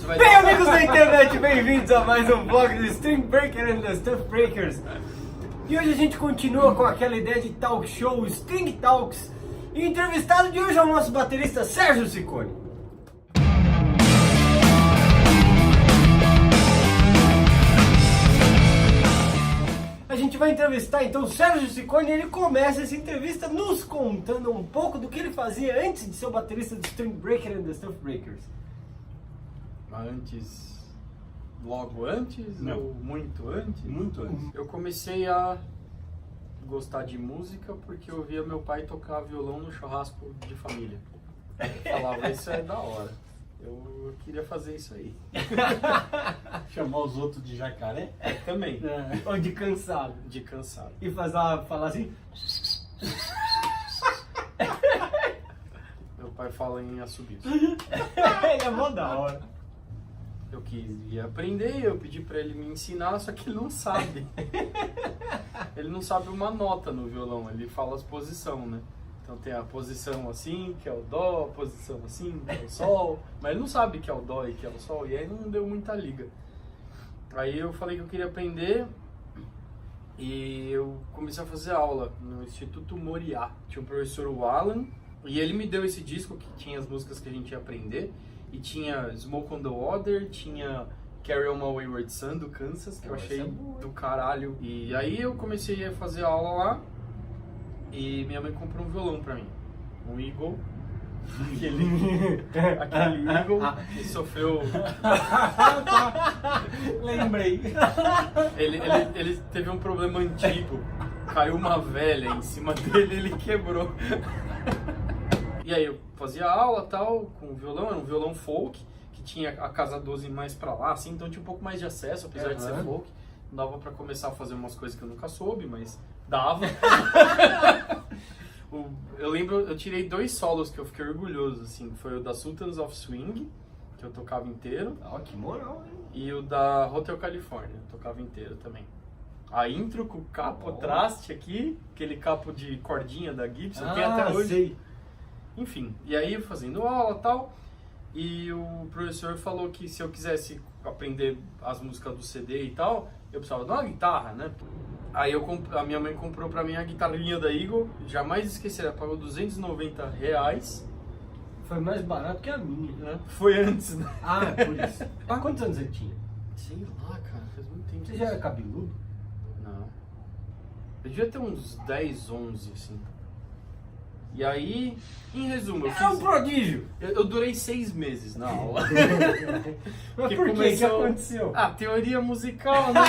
vai... Bem, amigos da internet, bem-vindos a mais um vlog do String Breaker and the Stuff Breakers. E hoje a gente continua com aquela ideia de talk show, String Talks. E o entrevistado de hoje é o nosso baterista Sérgio Ciccone. A gente vai entrevistar então o Sérgio Ciccone e ele começa essa entrevista nos contando um pouco do que ele fazia antes de ser o baterista do String Breaker and the Stuff Breakers. Antes, logo antes? Não. Ou muito antes? Muito antes. Eu comecei a gostar de música porque eu via meu pai tocar violão no churrasco de família. Eu falava, isso é da hora. Eu queria fazer isso aí. Chamar os outros de jacaré? Também, Ou de cansado. de cansado. E falar assim. Meu pai fala em assobio. Ele é mó da hora. Eu queria aprender, eu pedi pra ele me ensinar, só que ele não sabe. Ele não sabe uma nota no violão, ele fala as posições, né? Então tem a posição assim, que é o dó, a posição assim, que é o sol, mas ele não sabe que é o dó e que é o sol, e aí não deu muita liga. Aí eu falei que eu queria aprender e eu comecei a fazer aula no Instituto Moriá. Tinha um professor, o Alan, e ele me deu esse disco que tinha as músicas que a gente ia aprender, e tinha Smoke on the Water, tinha Carry On My Wayward Son, do Kansas, que eu achei do caralho. E aí eu comecei a fazer aula lá, e minha mãe comprou um violão pra mim, um Eagle, aquele Eagle que sofreu... Lembrei. Ele teve um problema antigo, caiu uma velha em cima dele e ele quebrou. E aí eu fazia aula tal, com o violão, era um violão folk, que tinha a casa 12 mais pra lá, assim, então tinha um pouco mais de acesso, apesar de ser folk. Não dava pra começar a fazer umas coisas que eu nunca soube, mas dava. Eu lembro, eu tirei 2 solos que eu fiquei orgulhoso, assim, foi o da Sultans of Swing, que eu tocava inteiro, Ó, que moral, hein? e o da Hotel California, eu tocava inteiro também. A intro com o capo traste aqui, aquele capo de cordinha da Gibson, tem até hoje. Sei. Enfim, e aí fazendo aula e tal, e o professor falou que se eu quisesse aprender as músicas do CD e tal, eu precisava de uma guitarra, né? Aí a minha mãe comprou pra mim a guitarrinha da Eagle, jamais esquecer, ela pagou R$290. Foi mais barato que a minha. Né? Foi antes, né? Ah, é por isso. Quantos anos você tinha? Sei lá, cara, faz muito tempo. Você já era cabeludo? Não. Eu devia ter uns 10, 11, assim. E aí, em resumo, eu É um fiz... prodígio! Eu durei 6 meses na aula. Mas Que por quê? O que começou- aconteceu? Ah, teoria musical, né?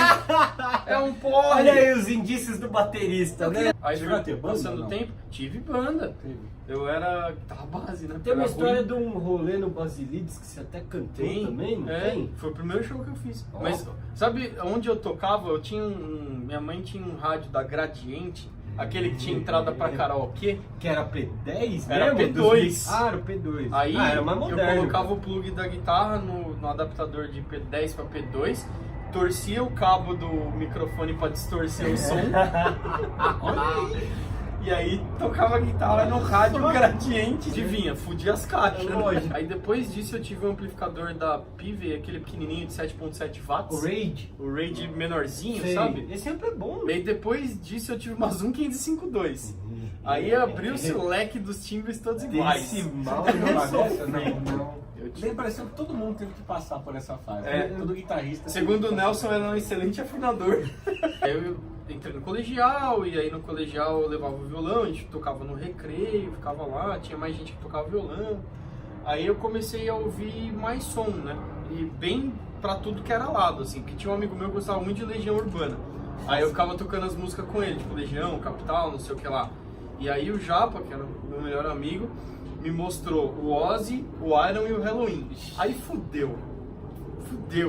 É um porre. Olha aí os indícios do baterista, né? Aí Chegou a foi ter banda, passando o não? tempo, tive banda. Teve. Eu era guitarra base, né? Tem uma Era história ruim. de um rolê no Basilides que você até cantou Tem, também, não é, tem? foi o primeiro show que eu fiz. Ó. Mas sabe onde eu tocava? Eu tinha minha mãe tinha um rádio da Gradiente, aquele que tinha entrada pra karaokê. Que era P10 Era mesmo? P2. Ah, era o P2. Aí era mais moderno. eu colocava o plug da guitarra no adaptador de P10 para P2, torcia o cabo do microfone para distorcer o som. E aí tocava a guitarra no rádio Gradiente. Adivinha, fudia as caixas. Lógico. Aí depois disso eu tive um amplificador da Pive, aquele pequenininho de 7.7 watts. O Rage. O Rage menorzinho, Sei. sabe? Esse sempre é bom, E né? aí depois disso eu tive uma Zoom 552. Aí abriu-se o leque dos timbres todos iguais. Decimal Teve uma não dessa? não. Eu tive- Bem, pareceu que todo mundo teve que passar por essa fase. É. né? Todo guitarrista. Segundo o teve que Nelson, era um excelente afinador. Aí eu entrei no colegial, e aí no colegial eu levava o violão, a gente tocava no recreio, ficava lá, tinha mais gente que tocava violão. Aí eu comecei a ouvir mais som, né? E bem pra tudo que era lado, assim, porque tinha um amigo meu que gostava muito de Legião Urbana. Aí eu ficava tocando as músicas com ele, tipo Legião, Capital, não sei o que lá. E aí o Japa, que era o meu melhor amigo, me mostrou o Ozzy, o Iron e o Halloween. Aí fudeu,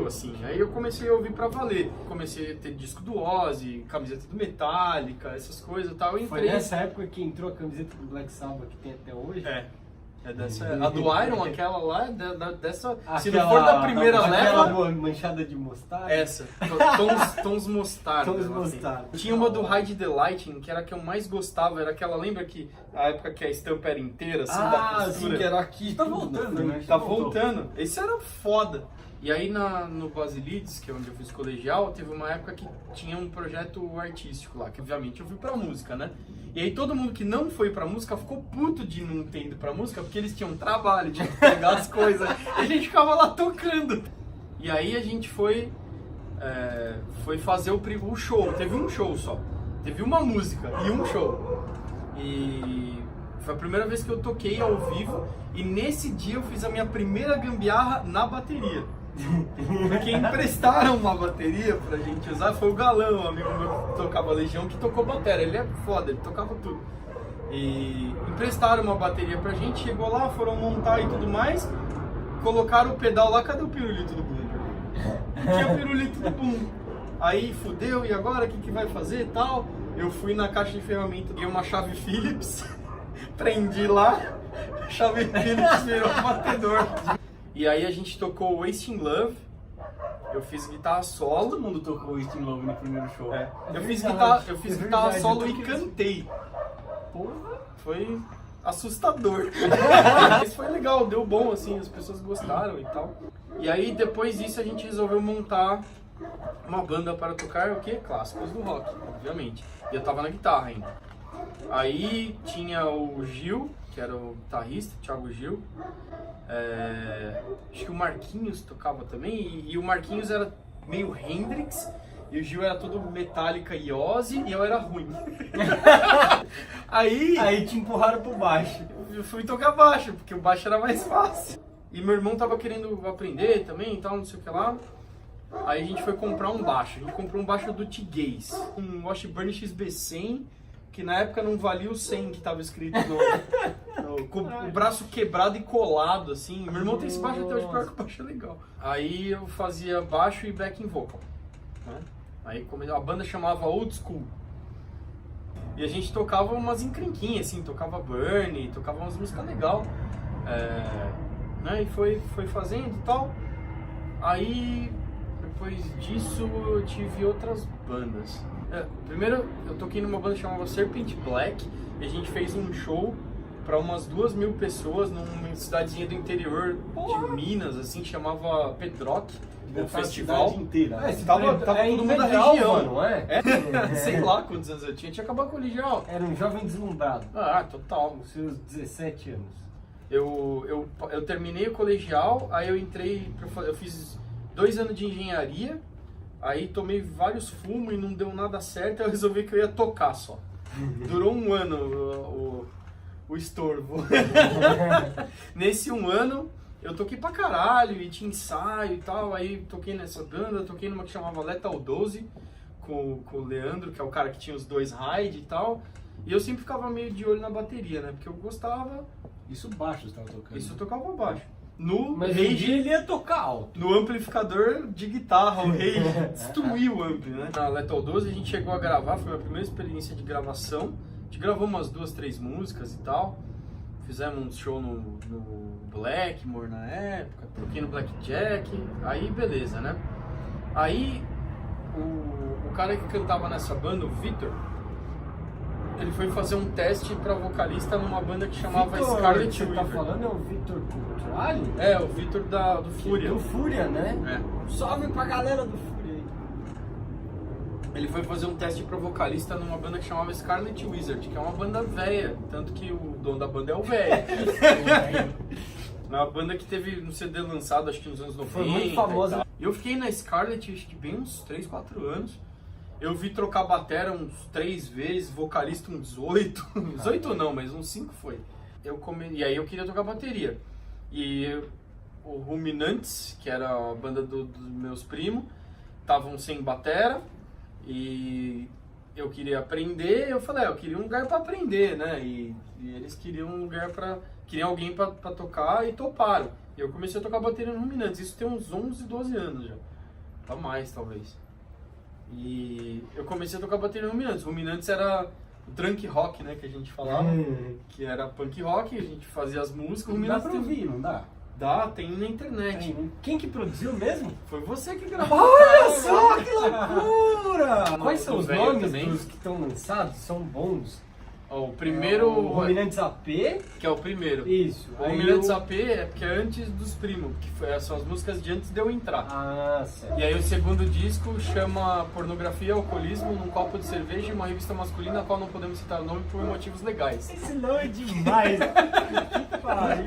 assim. Aí eu comecei a ouvir pra valer. Comecei a ter disco do Ozzy, camiseta do Metallica, essas coisas e tal. Eu Foi entrei... nessa época que entrou a camiseta do Black Sabbath que tem até hoje? É dessa... A do Iron, aquela lá, é dessa... Se não Aquela- for da primeira aquela leva... manchada de mostarda? Essa, tons mostarda. Tons assim. mostarda. Tinha uma do Hide the Lightning, que era a que eu mais gostava, era aquela, lembra que a época que a estampa era inteira, assim, da Ah, costura? sim, que era aqui. Tá voltando, né? Tá voltando. Esse era foda. E aí no Basilides, que é onde eu fiz colegial, teve uma época que tinha um projeto artístico lá, que obviamente eu fui pra música, né? E aí todo mundo que não foi pra música ficou puto de não ter ido pra música, porque eles tinham trabalho, tinham que pegar as coisas, e a gente ficava lá tocando. E aí a gente foi fazer o show, teve um show só, teve uma música e um show. E foi a primeira vez que eu toquei ao vivo, e nesse dia eu fiz a minha primeira gambiarra na bateria. Porque emprestaram uma bateria pra gente usar, foi o Galão, um amigo meu que tocava Legião, que tocou bateria. Ele é foda, ele tocava tudo. E emprestaram uma bateria pra gente, chegou lá, foram montar e tudo mais, colocaram o pedal lá, cadê o pirulito do bumbo? Não tinha pirulito do bumbo. Aí fudeu, e agora o que vai fazer e tal? Eu fui na caixa de ferramenta, dei uma chave Phillips, prendi lá, a chave Phillips virou um batedor. E aí a gente tocou Wasting Love, eu fiz guitarra solo. Todo mundo tocou Wasting Love no primeiro show. Eu fiz guitarra solo e cantei. Porra, foi assustador. Mas foi legal, deu bom, assim, as pessoas gostaram e tal. E aí depois disso a gente resolveu montar uma banda para tocar o quê? Clássicos do rock, obviamente. E eu tava na guitarra ainda. Aí tinha o Gil, que era o guitarrista, Thiago Gil. Acho que o Marquinhos tocava também, e o Marquinhos era meio Hendrix, e o Gil era todo Metallica e Ozzy, e eu era ruim. Aí te empurraram pro baixo. eu fui tocar baixo, porque o baixo era mais fácil. E meu irmão tava querendo aprender também e tal, não sei o que lá. Aí a gente foi comprar um baixo. A gente comprou um baixo do T-Gaze, um Washburn XB100, que na época não valia o 100 que tava escrito com o braço quebrado e colado, assim. Meu irmão tem esse baixo até hoje, pior que o baixo é legal. Aí eu fazia baixo e backing vocal, né? Aí a banda chamava Old School. E a gente tocava umas encrenquinhas, assim, tocava Burn, tocava umas músicas legais. Né? E foi fazendo e tal. Aí, depois disso, eu tive outras bandas. Primeiro, eu toquei numa banda chamada Serpent Black, e a gente fez um show para umas 2.000 pessoas numa cidadezinha do interior de Minas, assim, chamava Pedrock, o festival. A cidade inteira. Tava todo mundo da região, não é? Sei lá quantos anos eu tinha acabado com o colegial. Era um jovem deslumbrado. Ah, total. Com seus 17 anos. Eu terminei o colegial, aí eu entrei, eu fiz 2 anos de engenharia, aí tomei vários fumos e não deu nada certo, aí eu resolvi que eu ia tocar só. Durou 1 ano o estorvo. Nesse 1 ano, eu toquei pra caralho, e tinha ensaio e tal, aí toquei nessa banda, toquei numa que chamava Lethal 12, com o Leandro, que é o cara que tinha os 2 ride e tal, e eu sempre ficava meio de olho na bateria, né, porque eu gostava. Isso baixo você estava tocando? Isso eu tocava baixo. Mas um dia ele ia tocar alto. No amplificador de guitarra, o rei destruiu o ampli, né? Na Lethal 12 a gente chegou a gravar, foi a minha primeira experiência de gravação. A gente gravou umas 2, 3 músicas e tal. Fizemos um show no Blackmore na época, toquei no Blackjack, aí beleza, né? Aí o cara que cantava nessa banda, o Vitor, ele foi fazer um teste pra vocalista numa banda que chamava Scarlet Você River. tá falando é o Vitor Cultrali? É, o Vitor do Fúria. Do Fúria, né? É. Salve pra galera do Fúria aí. Ele foi fazer um teste pra vocalista numa banda que chamava Scarlet Wizard, que é uma banda velha, tanto que o dono da banda é o velho. É uma banda que teve um CD lançado, acho que nos anos 90. Foi muito famosa. E eu fiquei na Scarlet, acho que bem uns 3, 4 anos. Eu vi trocar batera uns 3 vezes, vocalista uns 8. Uns 8 não, mas uns 5 foi. E aí eu queria tocar bateria. E o Ruminantes, que era a banda dos meus primos, estavam sem batera. E eu queria aprender, eu falei, eu queria um lugar para aprender, né? E eles queriam um lugar queriam alguém para tocar e toparam. E eu comecei a tocar bateria no Ruminantes, isso tem uns 11, 12 anos já. Pra mais, talvez. E eu comecei a tocar bateria no Ruminantes. O Ruminantes era o drunk rock, né, que a gente falava, que era punk rock, a gente fazia as músicas. O Dá pra ouvir, não dá? Dá, tem na internet. Quem que produziu mesmo? Foi você que gravou. Olha só que loucura! Quais são os velho nomes também. dos que estão lançados? São bons. Ó, o primeiro... O Ruminantes AP. Que é o primeiro. Isso. O Ruminantes AP é porque é antes dos primos, que são as músicas de antes de eu entrar. Ah, certo. E aí o segundo disco chama Pornografia e Alcoolismo num copo de cerveja e uma revista masculina a qual não podemos citar o nome por motivos legais. Esse nome é demais. Que pariu.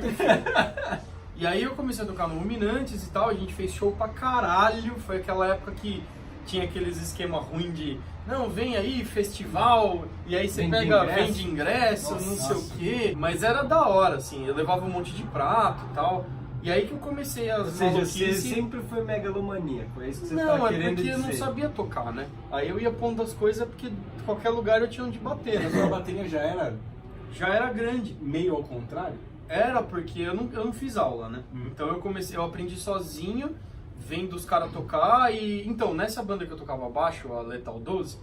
E aí eu comecei a tocar no Ruminantes e tal, a gente fez show pra caralho, foi aquela época que tinha aqueles esquema ruim de não, vem aí, festival, e aí você vende ingresso, Nossa, não sei o quê. Mas era da hora, assim, eu levava um monte de prato e tal. E aí que eu comecei a... Ou seja, você sempre foi megalomaníaco, é isso que você tá Não, é querendo porque dizer. eu não sabia tocar, né? Aí eu ia pondo as coisas porque qualquer lugar eu tinha onde bater, A sua né? bateria Já era grande. meio ao contrário? Era porque eu não fiz aula, né? Então eu aprendi sozinho, vendo os caras tocar e... Então, nessa banda que eu tocava baixo, a Lethal 12,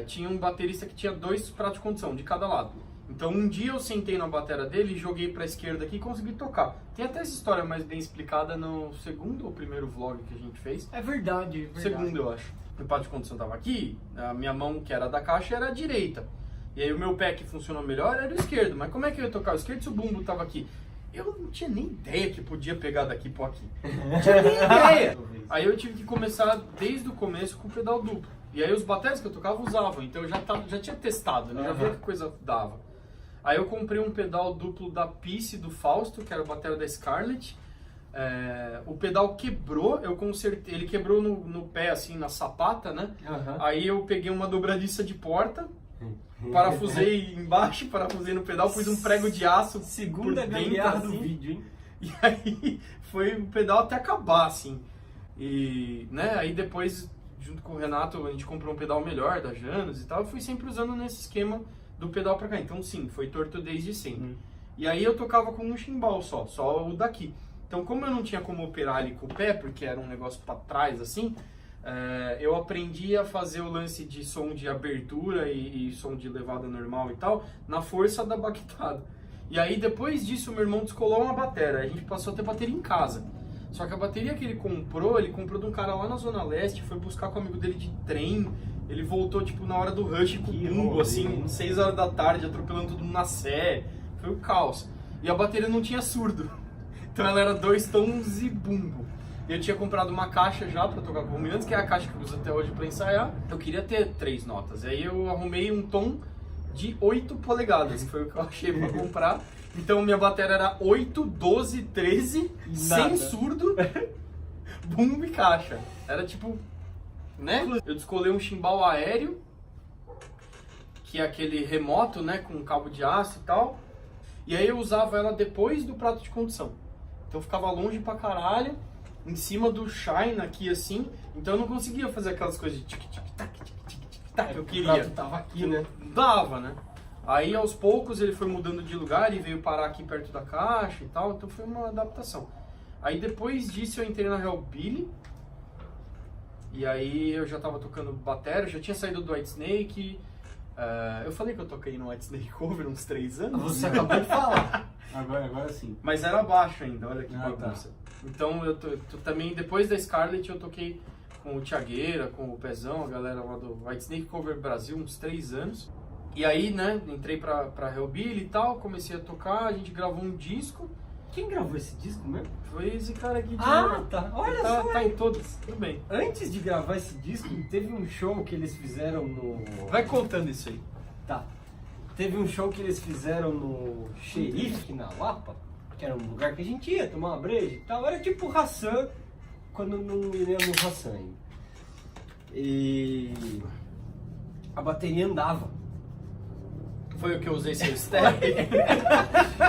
tinha um baterista que tinha 2 pratos de condução, de cada lado. Então um dia eu sentei na bateria dele e joguei pra esquerda aqui e consegui tocar. Tem até essa história mais bem explicada no segundo ou primeiro vlog que a gente fez. É verdade, é verdade. Segundo, eu acho. O prato de condução tava aqui, a minha mão que era da caixa era a direita. E aí o meu pé que funcionou melhor era o esquerdo. Mas como é que eu ia tocar o esquerdo se o bumbo tava aqui? Eu não tinha nem ideia que podia pegar daqui pro aqui. Não tinha nem ideia. Aí eu tive que começar desde o começo com o pedal duplo. E aí os bateras que eu tocava usavam, então eu já tinha testado, né? Já via que coisa dava. Aí eu comprei um pedal duplo da Peace do Fausto, que era o batera da Scarlett. O pedal quebrou, eu consertei, ele quebrou no pé, assim, na sapata, né? Aí eu peguei uma dobradiça de porta, parafusei embaixo, parafusei no pedal, pus um prego de aço Segunda por dentro, gambiarra assim, do vídeo, hein? E aí foi o pedal até acabar, assim. E, né, aí depois, junto com o Renato, a gente comprou um pedal melhor da Janus e tal, eu fui sempre usando nesse esquema do pedal pra cá. Então sim, foi torto desde sempre. E aí eu tocava com um chimbal só o daqui. Então como eu não tinha como operar ele com o pé, porque era um negócio pra trás assim, eu aprendi a fazer o lance de som de abertura e som de levada normal e tal, na força da baquetada. E aí depois disso meu irmão descolou uma bateria, a gente passou a ter bateria em casa. Só que a bateria que ele comprou de um cara lá na Zona Leste, foi buscar com um amigo dele de trem. Ele voltou, tipo, na hora do rush com o bumbo, assim, 6 horas da tarde, atropelando todo mundo na Sé. Foi o caos. E a bateria não tinha surdo. Então ela era 2 tons e bumbo. E eu tinha comprado uma caixa já pra tocar com o Ruminantes, que é a caixa que eu uso até hoje pra ensaiar. Eu queria ter 3 notas. Aí eu arrumei um tom de 8 polegadas, que foi o que eu achei pra comprar. Então minha bateria era 8, 12, 13, sem surdo, bumbo e caixa. Era tipo, né? Eu descolei um chimbal aéreo, que é aquele remoto, né, com cabo de aço e tal. E aí eu usava ela depois do prato de condução. Então eu ficava longe pra caralho, em cima do shine aqui assim. Então eu não conseguia fazer aquelas coisas de tic-tic-tac, tic-tic-tac que eu queria. O prato tava aqui, né? Dava, né? Aí aos poucos ele foi mudando de lugar e veio parar aqui perto da caixa e tal, então foi uma adaptação. Aí depois disso eu entrei na Hellbilly, e aí eu já tava tocando bateria, já tinha saído do Whitesnake. Eu falei que eu toquei no Whitesnake Cover uns 3 anos. Você acabou de falar. Agora sim. Mas era baixo ainda, olha que Ah, bagunça. tá. Então eu também, depois da Scarlett, eu toquei com o Thiagueira, com o Pezão, a galera lá do Whitesnake Cover Brasil, uns 3 anos. E aí, né, entrei pra Hellbilly e tal, comecei a tocar, a gente gravou um disco. Quem gravou esse disco mesmo? Foi esse cara aqui de Tá. Olha tá, só. tá em todos, tudo bem. Antes de gravar esse disco, teve um show que eles fizeram no... Vai contando isso aí. Tá. Teve um show que eles fizeram no Xerife, na Lapa, que era um lugar que a gente ia tomar uma breja e tal. Era tipo Hassan, quando não íamos Hassan ainda. E a bateria andava. Foi o que eu usei seu step.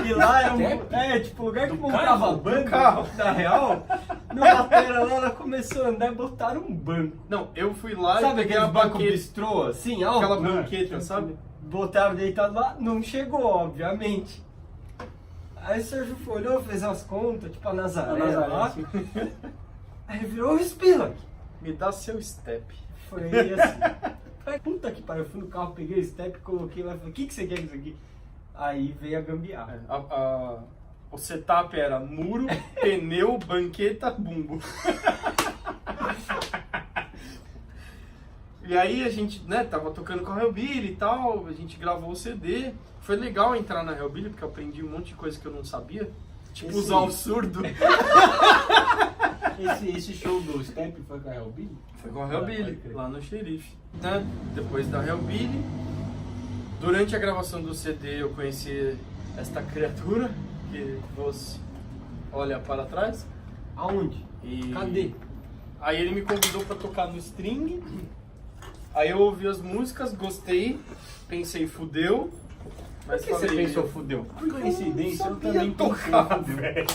E lá era tipo, lugar que montava carro? banco, carro. na real. Na bateria lá, ela começou a andar e botaram um banco. Não, eu fui lá Sabe e peguei a aquele banco banqueta, bistrô, assim, alto? aquela né? banqueta, sabe? Botaram deitado lá, não chegou, obviamente. Aí o Sérgio olhou, fez as contas, tipo a Nazaré lá. Aí virou, respira. Me dá seu step. Foi assim. Falei, puta que pariu, eu fui no carro, peguei o step, coloquei lá e falei, o que você quer com isso aqui? Aí veio a gambiarra. O setup era muro, pneu, banqueta, bumbo. E aí a gente, né, tava tocando com a Hellbilly e tal, a gente gravou o CD. Foi legal entrar na Hellbilly, porque eu aprendi um monte de coisa que eu não sabia. Tipo, usar o surdo. Esse show do Step foi com a Hellbilly? Foi com a Hellbilly, lá no Xerife. Né? Depois da Hellbilly, durante a gravação do CD eu conheci esta criatura, que você olha para trás. Aonde? E... Cadê? Aí ele me convidou para tocar no string. Aí eu ouvi as músicas, gostei, pensei, fudeu. Mas Por que você pensou, fudeu? Por coincidência, eu sabia também tocar, pensei, velho.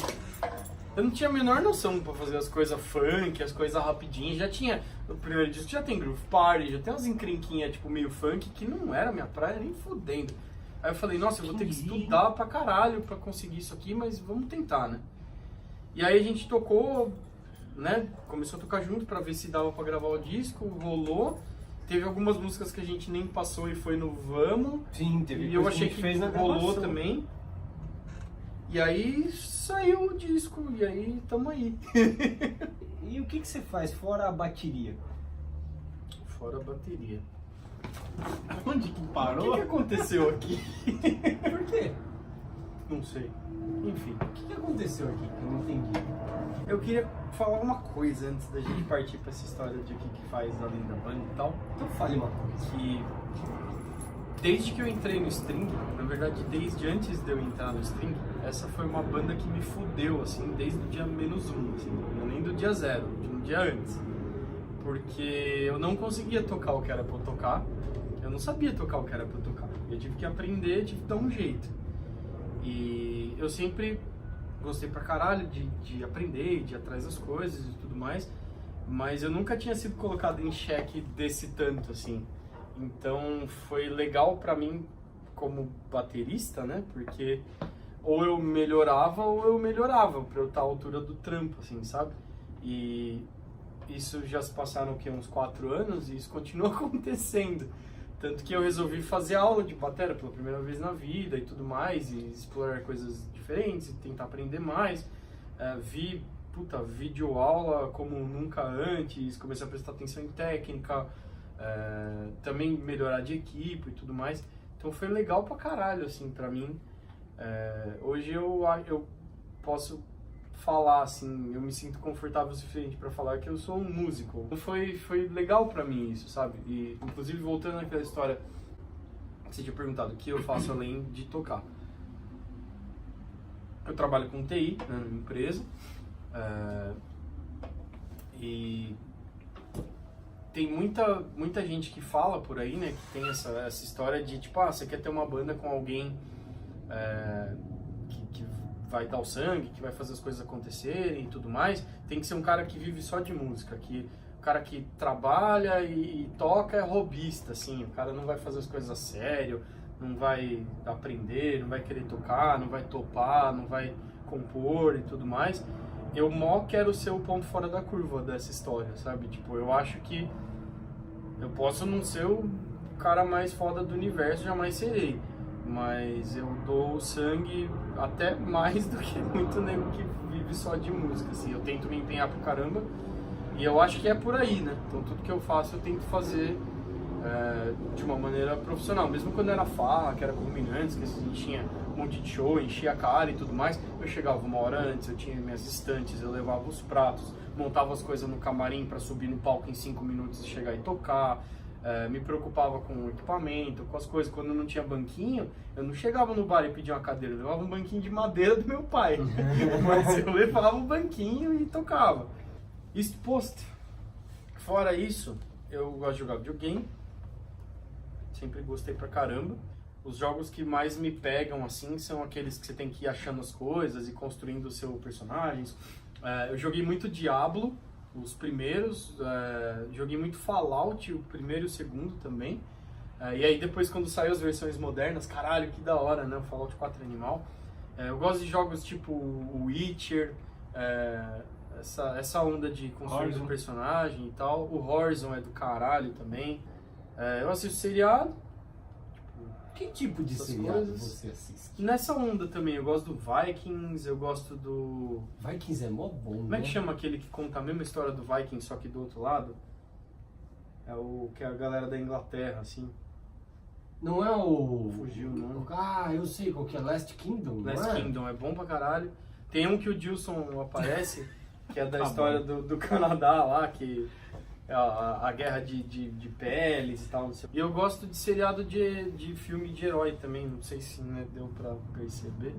Eu não tinha a menor noção pra fazer as coisas funk, as coisas rapidinhas. Já tinha, no primeiro disco já tem groove party, já tem umas encrenquinhas tipo meio funk que não era minha praia nem fudendo. Aí eu falei, nossa, eu vou ter que estudar pra caralho pra conseguir isso aqui, mas vamos tentar, né? E aí a gente tocou, né? Começou a tocar junto pra ver se dava pra gravar o disco, rolou. Teve algumas músicas que a gente nem passou e foi no Vamos. Sim, teve. E eu achei que fez na rolou gravação também. E aí saiu o disco, e aí tamo aí. E o que você faz fora a bateria? Fora a bateria. Onde que O parou? que aconteceu aqui? Por quê? Não sei. Enfim. O que aconteceu aqui que eu não entendi? Eu queria falar uma coisa antes da gente partir pra essa história de o que faz além da banda e tal. Então fale uma coisa. Que desde que eu entrei no string, na verdade desde antes de eu entrar no string, essa foi uma banda que me fudeu, assim, desde o dia -1, assim, não nem do dia 0, de um dia antes. Porque eu não conseguia tocar o que era pra eu tocar, eu não sabia tocar o que era pra eu tocar. Eu tive que aprender, tive que dar um jeito. E eu sempre gostei pra caralho de aprender, de ir atrás das coisas e tudo mais, mas eu nunca tinha sido colocado em xeque desse tanto, assim. Então foi legal pra mim como baterista, né? Porque ou eu melhorava pra eu estar à altura do trampo, assim, sabe? E isso já se passaram o quê? Uns 4 anos e isso continua acontecendo. Tanto que eu resolvi fazer aula de bateria pela primeira vez na vida e tudo mais, e explorar coisas diferentes e tentar aprender mais. Vi videoaula como nunca antes, comecei a prestar atenção em técnica, também melhorar de equipe e tudo mais. Então foi legal pra caralho, assim, pra mim. Hoje eu posso falar, assim, eu me sinto confortável o suficiente pra falar que eu sou um músico. Então foi legal pra mim isso, sabe? E, inclusive, voltando naquela história que você tinha perguntado, o que eu faço além de tocar. Eu trabalho com TI, né, numa empresa, e tem muita gente que fala por aí, né, que tem essa história de, tipo, você quer ter uma banda com alguém que vai dar o sangue, que vai fazer as coisas acontecerem e tudo mais, tem que ser um cara que vive só de música, o cara que trabalha e toca é hobbyista, assim, o cara não vai fazer as coisas a sério, não vai aprender, não vai querer tocar, não vai topar, não vai compor e tudo mais. Eu mó quero ser o ponto fora da curva dessa história, sabe? Tipo, eu acho que eu posso não ser o cara mais foda do universo, jamais serei. Mas eu dou sangue até mais do que muito nego que vive só de música, assim. Eu tento me empenhar pro caramba e eu acho que é por aí, né? Então tudo que eu faço eu tento fazer de uma maneira profissional. Mesmo quando era farra, que era combinantes, que a gente tinha um monte de show, enchia a cara e tudo mais, eu chegava uma hora antes, eu tinha minhas estantes, eu levava os pratos, montava as coisas no camarim pra subir no palco em 5 minutos e chegar e tocar. Me preocupava com o equipamento, com as coisas. Quando não tinha banquinho, eu não chegava no bar e pedia uma cadeira, eu levava um banquinho de madeira do meu pai. Mas eu levava um banquinho e tocava. Isso posto. Fora isso, eu gosto de jogar videogame. Sempre gostei pra caramba. Os jogos que mais me pegam, assim, são aqueles que você tem que ir achando as coisas e construindo o seu personagens. Eu joguei muito Diablo, os primeiros, joguei muito Fallout, o primeiro e o segundo também. E aí depois quando saiu as versões modernas, caralho, que da hora, né? O Fallout 4 animal. Eu gosto de jogos tipo o Witcher, essa onda de construir um personagem e tal. O Horizon é do caralho também. Eu assisto seriado. Que tipo de seriado você assiste? Nessa onda também, eu gosto do Vikings, eu gosto do... Vikings é mó bom, Como é que chama aquele que conta a mesma história do Vikings, só que do outro lado? É o que é a galera da Inglaterra, assim. Não é o... Fugiu o nome. Ah, eu sei qual que é, Last Kingdom, não Last é? Kingdom é bom pra caralho. Tem um que o Dilson aparece, que é da Tá história do Canadá lá, que é a guerra de peles e tal. Não sei. E eu gosto de seriado de filme de herói também, não sei se né, deu pra perceber,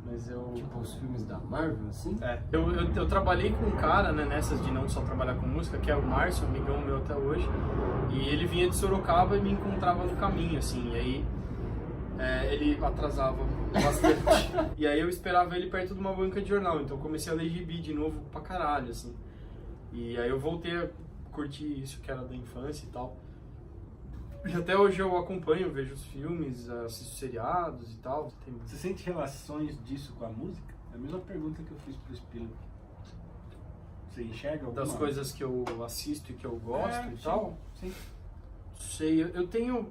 mas eu... Tipo os filmes da Marvel, assim? Eu trabalhei com um cara, né, nessas de não só trabalhar com música, que é o Márcio, amigão meu até hoje, e ele vinha de Sorocaba e me encontrava no caminho, assim, e aí ele atrasava bastante. E aí eu esperava ele perto de uma banca de jornal, então eu comecei a ler gibi de novo pra caralho, assim. E aí eu voltei a curtir isso que era da infância e tal. E até hoje eu acompanho, vejo os filmes, assisto seriados e tal. Você sente relações disso com a música? É a mesma pergunta que eu fiz pro Spielberg. Você enxerga alguma? Das coisas que eu assisto e que eu gosto e sim, tal. Sim. Sei, eu tenho...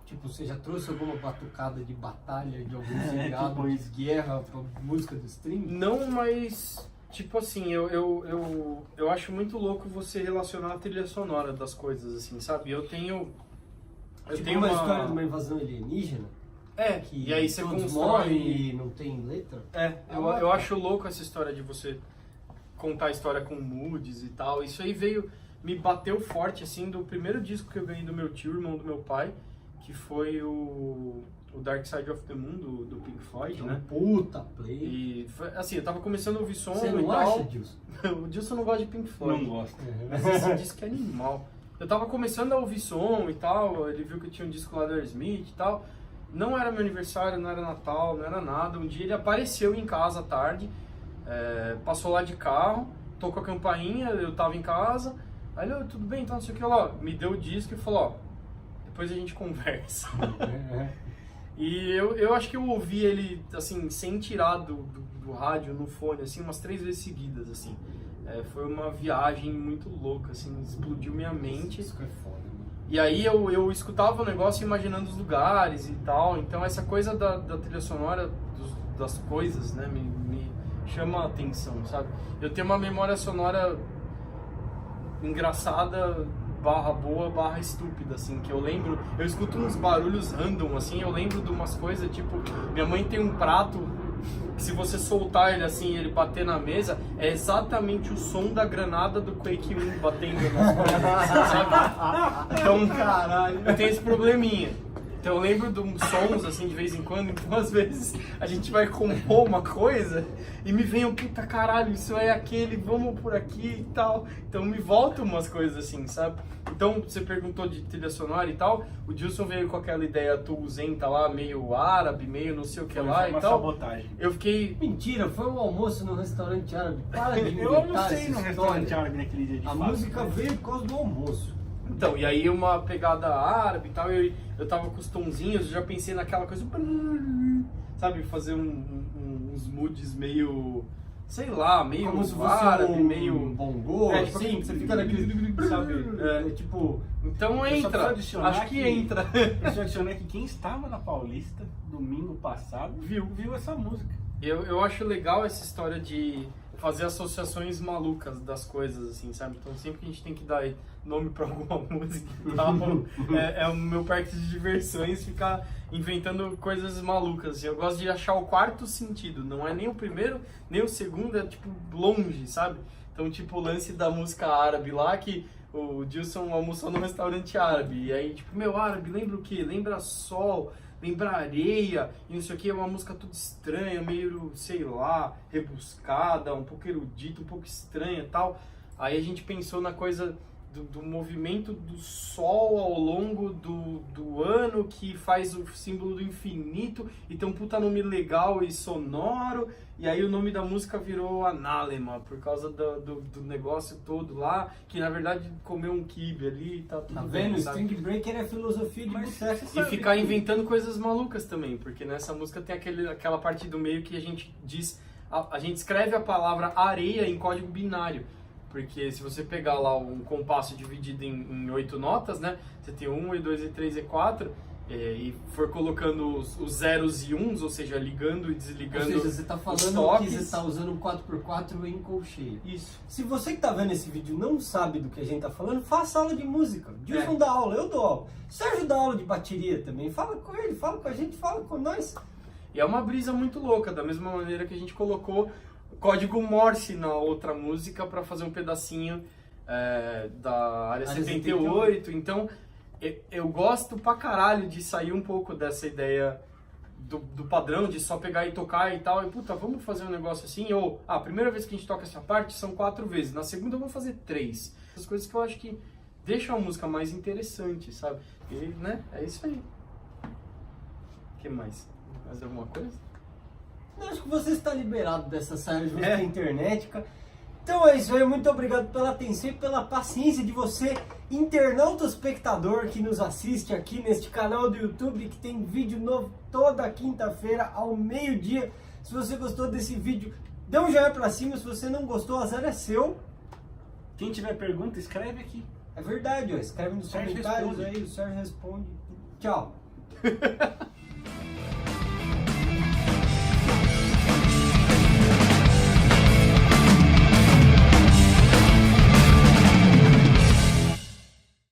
Tipo, você já trouxe alguma batucada de batalha de algum seriado de guerra pra música do stream? Não, mas... Tipo assim, eu acho muito louco você relacionar a trilha sonora das coisas, assim, sabe? Eu tenho Uma história de uma invasão alienígena? Que e aí você todos constrói... morrem e não tem letra? Eu acho louco essa história de você contar a história com moods e tal. Isso aí me bateu forte, assim, do primeiro disco que eu ganhei do meu tio, irmão do meu pai, que foi o Dark Side of the Moon, do Pink Floyd, né? Puta play. E, assim, eu tava começando a ouvir som Você e não tal. acha, Dilson? O Dilson não gosta de Pink Floyd. Não gosto. Mas esse disco é animal. Eu tava começando a ouvir som e tal, ele viu que eu tinha um disco lá do Aerosmith e tal. Não era meu aniversário, não era Natal, não era nada. Um dia ele apareceu em casa à tarde, passou lá de carro, tocou a campainha, eu tava em casa. Aí ele, tudo bem, então não sei o que lá. Me deu o disco e falou, ó, depois a gente conversa. E eu acho que eu ouvi ele, assim, sem tirar do rádio, no fone, assim, umas 3 vezes seguidas, assim. Foi uma viagem muito louca, assim, explodiu minha mente. Isso é foda, mano. E aí eu escutava o negócio imaginando os lugares e tal. Então essa coisa da trilha sonora, das coisas, né, me chama a atenção, sabe? Eu tenho uma memória sonora engraçada, /boa, /estúpida, assim, que eu escuto uns barulhos random, assim, eu lembro de umas coisas, tipo, minha mãe tem um prato que se você soltar ele assim, ele bater na mesa, é exatamente o som da granada do Quake 1 batendo nas coisas, assim, sabe? Então, caralho, eu tenho esse probleminha. Então eu lembro de uns sons, assim, de vez em quando, então às vezes a gente vai compor uma coisa e me vem puta caralho, isso é aquele, vamos por aqui e tal. Então me voltam umas coisas assim, sabe? Então você perguntou de trilha sonora e tal, o Dilson veio com aquela ideia tulzenta lá, meio árabe, meio não sei o que lá e tal. Sabotagem. Eu fiquei... Mentira, foi um almoço no restaurante árabe. Para de Eu inventar almocei essa no história. restaurante árabe naquele dia de A fato. música veio por causa do almoço. Então, e aí uma pegada árabe e tal, eu tava com os tonzinhos, eu já pensei naquela coisa, sabe, fazer uns moods meio, sei lá, meio Como se fosse árabe, um meio... bongô, tipo, assim, que você fica naquele... sabe? tipo... Então Eu só preciso entra, adicionar acho que entra. Eu preciso adicionar que quem estava na Paulista domingo passado viu essa música. Eu acho legal essa história de fazer associações malucas das coisas, assim, sabe? Então sempre que a gente tem que dar nome pra alguma música e tal, é o meu parque de diversões ficar inventando coisas malucas, assim. Eu gosto de achar o quarto sentido, não é nem o primeiro, nem o segundo, é tipo longe, sabe? Então tipo o lance da música árabe lá, que o Dilson almoçou num restaurante árabe, e aí tipo, meu, árabe, lembra o quê? Lembra sol, lembra areia, e não sei o que, é uma música toda estranha, meio, sei lá, rebuscada, um pouco erudita, um pouco estranha e tal. Aí a gente pensou na coisa do movimento do sol ao longo do ano, que faz o símbolo do infinito, e tem um puta nome legal e sonoro, e aí o nome da música virou Análema, por causa do negócio todo lá, que na verdade comeu um quibe ali e tá tudo Tá bem, vendo? sabe? String Breaker é filosofia de boteco. E ficar inventando coisas malucas também, porque nessa música tem aquela parte do meio que a gente diz, a gente escreve a palavra areia em código binário, porque se você pegar lá um compasso dividido em 8 notas, né, você tem 1, E2, E3, E4, e for colocando os zeros e uns, ou seja, ligando e desligando. Ou seja, você tá os falando que toques. você tá usando um 4x4 em colcheia. Isso. Se você que tá vendo esse vídeo não sabe do que a gente tá falando, faça aula de música. Dilson dá aula, eu dou aula. Sérgio dá aula de bateria também. Fala com ele, fala com a gente, fala com nós. E é uma brisa muito louca, da mesma maneira que a gente colocou código Morse na outra música para fazer um pedacinho da área 78. Então, eu gosto pra caralho de sair um pouco dessa ideia do padrão, de só pegar e tocar e tal. E, puta, vamos fazer um negócio assim. Ou, a primeira vez que a gente toca essa parte são 4 vezes. Na segunda, vamos fazer 3. Essas coisas que eu acho que deixam a música mais interessante, sabe? E, né, é isso aí. O que mais? Mais alguma coisa? Eu acho que você está liberado dessa saia justa internética. Então é isso aí, muito obrigado pela atenção e pela paciência de você, internauta espectador que nos assiste aqui neste canal do YouTube, que tem vídeo novo toda quinta-feira ao meio-dia. Se você gostou desse vídeo, dê um joinha pra cima. Se você não gostou, o azar é seu. Quem tiver pergunta, escreve aqui. É verdade, ó. Escreve nos Sérgio comentários responde. aí, o Sérgio responde. Tchau.